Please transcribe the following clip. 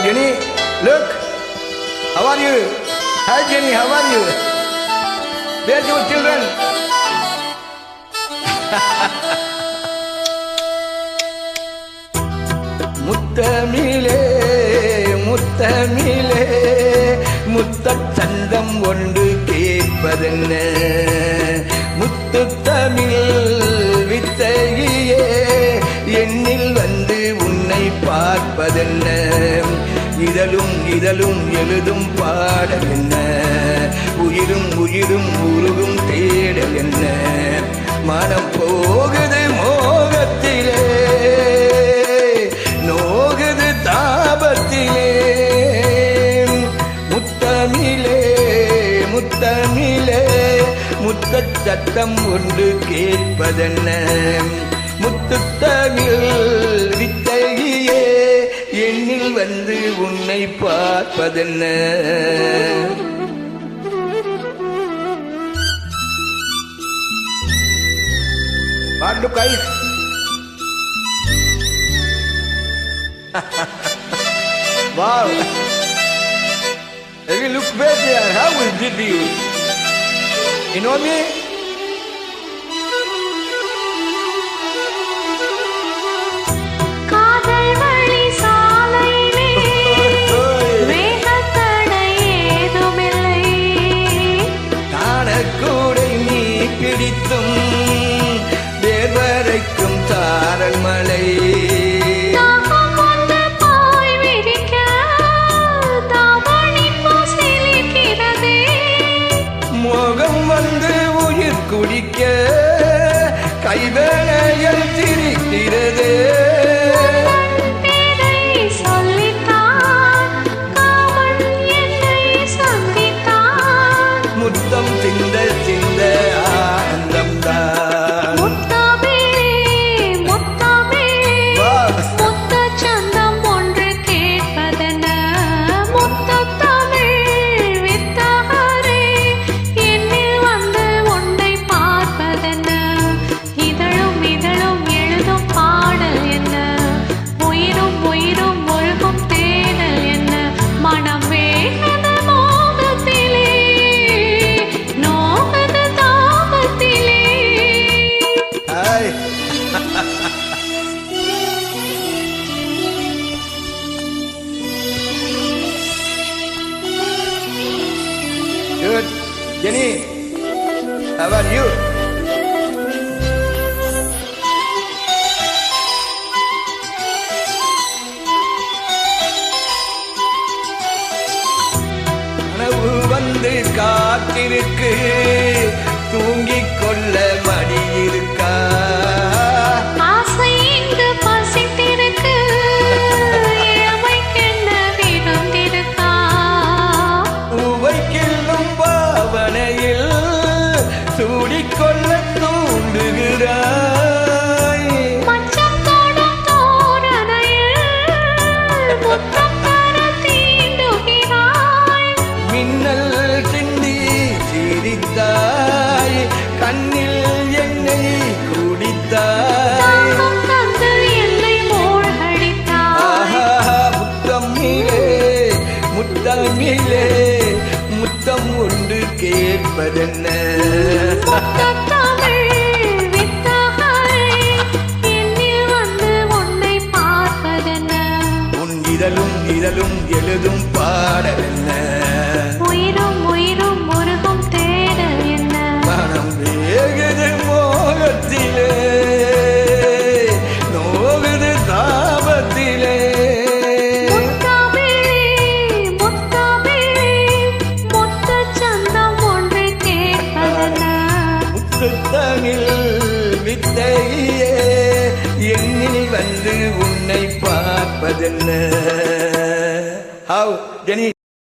Jenny, look. How are you? Hi Jenny, how are you? Where's your children? முத்தமிழே முத்தமிழே முத்தச் சந்தம் ஒன்று கேட்பதென்ன முத்துத்தமிழ் வித்தகியே என்னில் வந்து உன்னை பார்ப்பதென்ன இதழும் இதழும் எழுதும் பாடல் என்ன உயிரும் உயிரும் உருகும் தேடல் என்ன மனம் போகுது மோகத்திலே நோகுது தாபத்திலே முத்தமிழே முத்தமிழே முத்தச் சத்தம் ஒன்று கேட்பதென்ன முத்துத்தமிழ் வித்தகியே என்னில் வந்து உன்னை பார்ப்பதென்ன பாண்டு கை Wow! If you look back there, how is it you? You know me? காதல் வழி சாலையிலே மேகத்தடை ஏதுமில்லை தானக்கூடை நீ பிடித்தும் தேவரைக்கும் சாரல் மலை குடிக்க கைவேளையில் சிரிக்கிறது முத்தம் சிந்த சிந்த ஆனந்தம் தான் முத்தச்சந்தம் ஒன்று கேட்பதென முத்தத்தமிழ் வித்தகரே என்னில் வந்து உன்னை பார்ப்பதென்ன இதழும் இதழும் எழுதும் பாடல் என்ன உயிரும் உயிரும் ஒழுகும் தேடல் என்ன மனம் வேகத மோகத்திலே நோகத தாபத்திலே Good. Jenny, how are you? கனவு வந்து காத்திருக்கு தூங்கிக் கொள்ள மடி இருக்கா ஆசை இங்கு பசித்திருக்கு இளமைக்கென்ன விருந்திருக்கா பூவை கிள்ளும் பாவனையில் சூடிக்கொள்ள தூண்டுகிறாய் மச்சம் தொடும் தோரணையில் முத்தம் தர தீண்டுகிறாய் மின்னல் சிந்தி சிரித்தாய் கண்ணில் என்னை குடித்தாய் தாகம் தந்து என்னை மூழ்கடித்தாய் முத்தமிழே முத்தமிழே முத்தம் ஒன்று கேட்பதென்ன முத்தத்தமிழ் வித்தகரே என்னில் வந்து உன்னை பார்ப்பதென்ன உன் இதழும் இதழும் எழுதும் பாடல் என்ன உயிரும் உயிரும் உருகும் தேடல் என்ன மனம் வேகுது மோகத்திலே நோகுது தாபத்திலே முத்தமிழே முத்தமிழே முத்தச்சந்தம் ஒன்று கேட்பதென்ன முத்துத்தமிழ் வித்தையே என்னில் வந்து உன்னை பார்ப்பதென்ன How, Jenny?